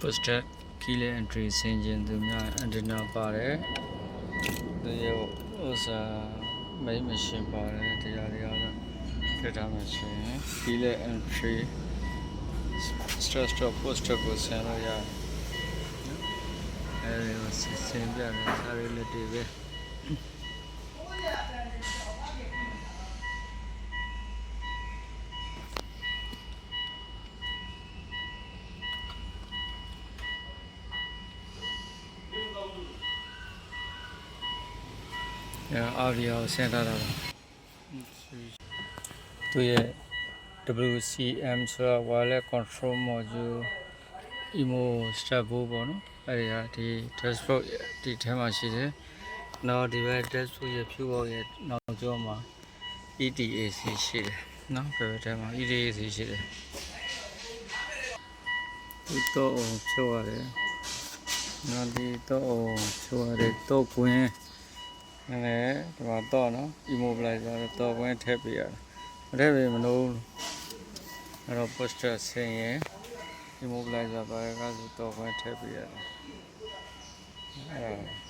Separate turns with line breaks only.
poster keyless entry ဆင်ကျင်သူများ antenna ပါတယ်ဒီရောဥစား main machine ပါတယ်တရားတွေကတော့ထည့်ထားမှဆိုရင် keyless entry stop poster ကိုဆင်လို့ရတယ်အဲဒီဆင်ပြတယ်စာရေးလက်တွေပဲAVIA ကိုဆင်ထားတာပါသူရဲ့ WCM ဆိုတာ wireless control module emo step ပေါ့နော်အဲဒီဒီ dashboard ဒီထဲမှာရှိတယ်နောက်ဒီဘက် dashboard ရဲ့ view box ရဲ့နောက်ကျောမှာ EDAC ရှိတယ်နော်ဘယ်ထဲမှာ EDAC ရှိတယ်ဒီတော့ဖြုတ်ရတယ်နောက်ဒီတော့ဖြုတ်ရတယ်တော့ကွင်းနဲ့ဒီမှာတော့နော် immobilizer တော့ကွင်းထည့်ပေးရတယ်မထည့်ပေးမလို့အဲ့တော့ poster ဆင်းရင် immobilizer ဘာကဆိုတော့ကွင်းထည့်ပေးရတယ်အဲ့ဒါ